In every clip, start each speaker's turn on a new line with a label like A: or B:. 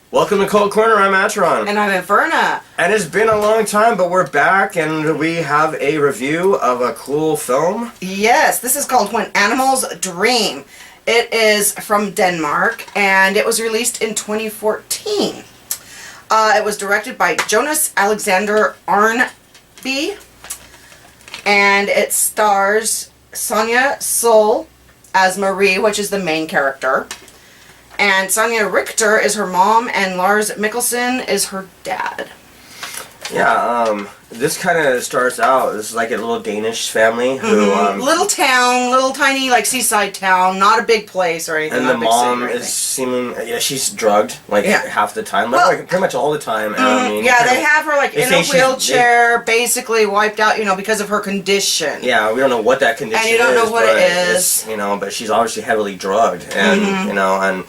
A: Welcome to Kult Corner, I'm Atron.
B: And I'm Inferna.
A: And it's been a long time, but we're back and we have a review of a cool film.
B: Yes, this is called When Animals Dream. It is from Denmark and it was released in 2014. It was directed by Jonas Alexander Arnby and it stars Sonja Sol as Marie, which is the main character. And Sonja Richter is her mom, and Lars Mikkelsen is her dad.
A: Yeah, this kind of starts out, this is like a little Danish family who...
B: little town, little tiny, like, seaside town, not a big place or anything.
A: And the mom is seeming, she's drugged, like, half the time, like, pretty much all the time. I mean,
B: yeah, they have her, like, in a wheelchair, basically wiped out, because of her condition.
A: Yeah, we don't know what that condition is.
B: And you don't know what it is.
A: But she's obviously heavily drugged, and, and...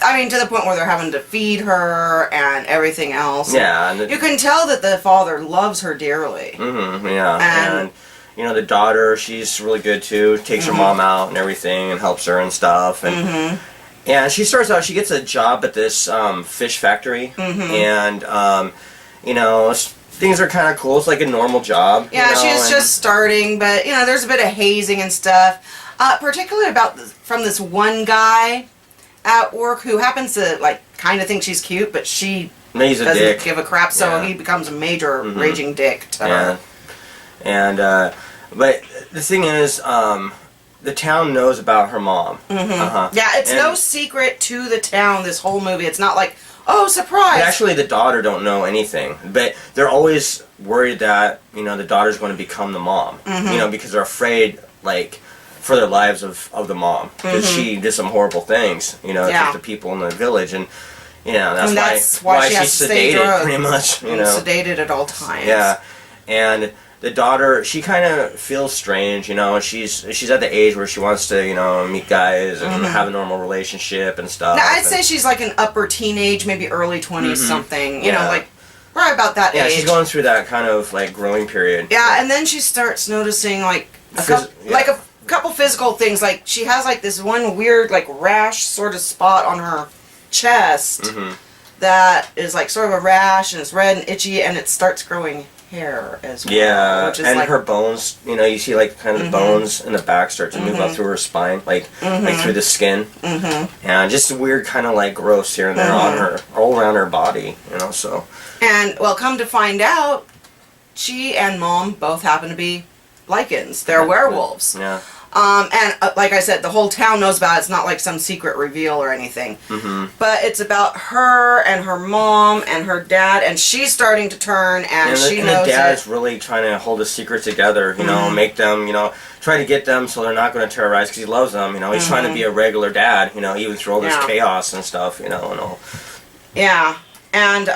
B: I mean, to the point where they're having to feed her and everything else.
A: Yeah.
B: And you can tell that the father loves her dearly.
A: Yeah. And the daughter, she's really good too. Takes her mom out and everything and helps her and stuff. And and she starts out, she gets a job at this fish factory. And, things are kind of cool. It's like a normal job.
B: Yeah, she's just starting, but, there's a bit of hazing and stuff. Particularly from this one guy at work who happens to, like, kind of think she's cute, but she doesn't give a crap, so he becomes a major raging dick to her. And,
A: but the thing is, the town knows about her mom.
B: Yeah, it's no secret to the town, this whole movie. It's not like, oh, surprise!
A: But actually, the daughter don't know anything, but they're always worried that, the daughter's going to become the mom, because they're afraid, like, for their lives of the mom, because she did some horrible things, to the people in the village, and that's why she's sedated, pretty much,
B: sedated at all times.
A: Yeah, and the daughter, she kind of feels strange, she's at the age where she wants to, meet guys and have a normal relationship and stuff.
B: Now, I'd say she's like an upper teenage, maybe early 20s something, like right about that age.
A: Yeah, she's going through that kind of like growing period.
B: Yeah, and then she starts noticing like a couple physical things, like she has like this one weird like rash sort of spot on her chest that is like sort of a rash and it's red and itchy and it starts growing hair as well.
A: Yeah,
B: which is
A: and
B: like,
A: her bones, you see like kind of the bones in the back start to move up through her spine, like through the skin, and just a weird kind of like growths here and there on her, all around her body, so. And
B: well, come to find out, she and mom both happen to be lichens. They're werewolves.
A: Yeah.
B: And like I said, the whole town knows about it. It's not like some secret reveal or anything. But it's about her and her mom and her dad, and she's starting to turn, and she knows
A: the dad's really trying to hold a secret together, make them, try to get them so they're not going to terrorize, because he loves them, he's trying to be a regular dad, even through all this chaos and stuff, and all.
B: Yeah. And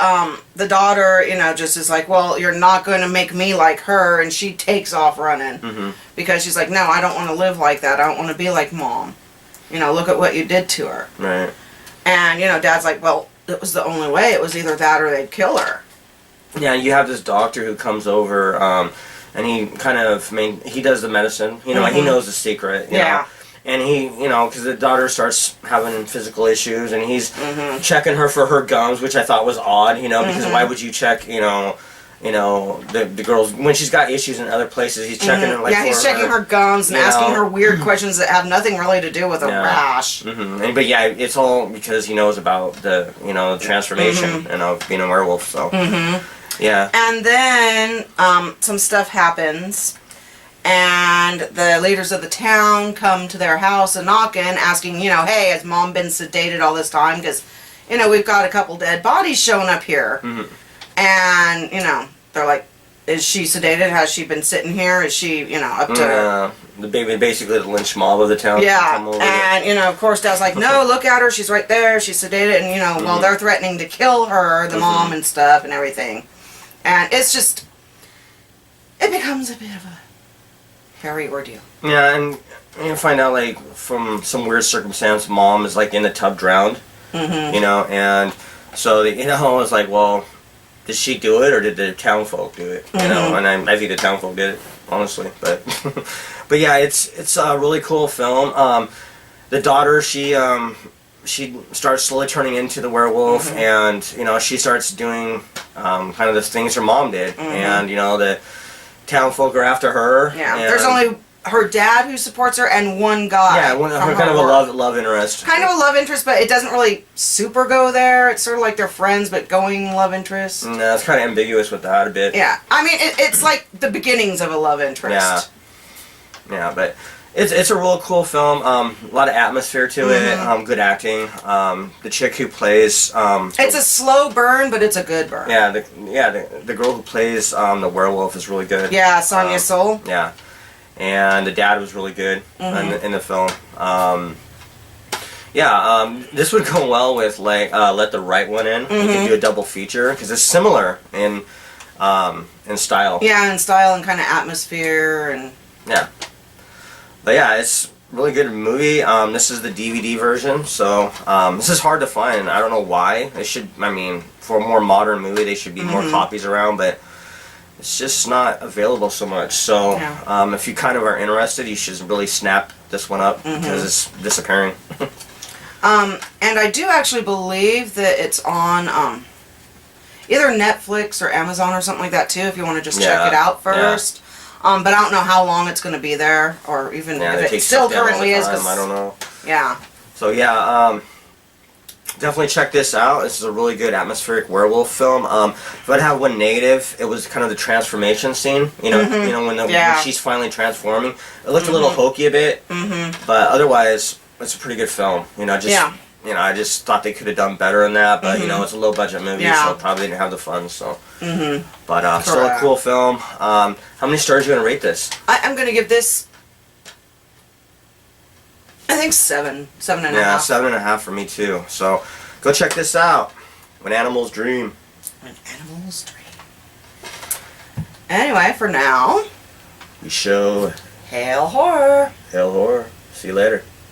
B: the daughter, just is like, well, you're not going to make me like her. And she takes off running. Because she's like, no, I don't want to live like that. I don't want to be like mom. Look at what you did to her.
A: Right.
B: And, dad's like, well, it was the only way. It was either that or they'd kill her.
A: Yeah, you have this doctor who comes over, and he kind of, he does the medicine. He knows the secret. You know? And he, because the daughter starts having physical issues, and he's checking her for her gums, which I thought was odd, because why would you check, the girls, when she's got issues in other places, he's checking her, like,
B: he's checking her gums and asking her weird questions that have nothing really to do with a rash.
A: But yeah, it's all because he knows about the, the transformation, of being a werewolf, so. Yeah.
B: And then, some stuff happens. And the leaders of the town come to their house and knock in, asking, hey, has mom been sedated all this time? Because, we've got a couple dead bodies showing up here. And, they're like, is she sedated? Has she been sitting here? Is she, up to...
A: basically the lynch mob of the town.
B: Yeah, and, of course, Dad's like, no, look at her. She's right there. She's sedated. And, well, they're threatening to kill her, the mom and stuff and everything. And it's just... It becomes a bit of a hairy ordeal.
A: Yeah, and you find out, like, from some weird circumstance, mom is, like, in the tub drowned, and so, it's like, well, did she do it, or did the town folk do it, and I think the town folk did it, honestly, but, but yeah, it's a really cool film. The daughter, she she starts slowly turning into the werewolf, and you know, she starts doing kind of the things her mom did, and you know, the town folk are after her.
B: Yeah, there's only her dad who supports her and one guy.
A: Yeah, her kind of a love interest.
B: Kind of a love interest, but it doesn't really super go there. It's sort of like they're friends, but going love interest.
A: No, it's kind of ambiguous with that a bit.
B: Yeah, I mean, it's like the beginnings of a love interest.
A: Yeah, but it's a real cool film. A lot of atmosphere to it. Good acting. The chick who plays.
B: It's a slow burn, but it's a good burn.
A: Yeah, the girl who plays the werewolf is really good.
B: Yeah, Sonia Soul.
A: Yeah, and the dad was really good in the film. This would go well with like Let the Right One In. You could do a double feature because it's similar in style.
B: Yeah, in style and kind of atmosphere and.
A: Yeah. But yeah, it's a really good movie. This is the DVD version, so this is hard to find. I don't know why. They should, I mean, for a more modern movie, there should be more copies around, but it's just not available so much. So if you kind of are interested, you should really snap this one up because it's disappearing.
B: And I do actually believe that it's on either Netflix or Amazon or something like that too, if you want to just check it out first. But I don't know how long it's going to be there, or even if it still currently is.
A: I don't know.
B: Yeah.
A: So yeah, definitely check this out. This is a really good atmospheric werewolf film. If I'd have one negative, it was kind of the transformation scene. You know, when she's finally transforming. It looked a little hokey a bit, but otherwise, it's a pretty good film. You know, I just thought they could have done better in that, but you know, it's a low budget movie, so probably didn't have the funds. So, but still a cool film. How many stars are you gonna rate this?
B: I'm gonna give this, I think 7.5.
A: Yeah, 7.5 for me too. So, go check this out. When Animals Dream.
B: When Animals Dream. Anyway, for now,
A: we show
B: Hail Horror.
A: Hail Horror. See you later.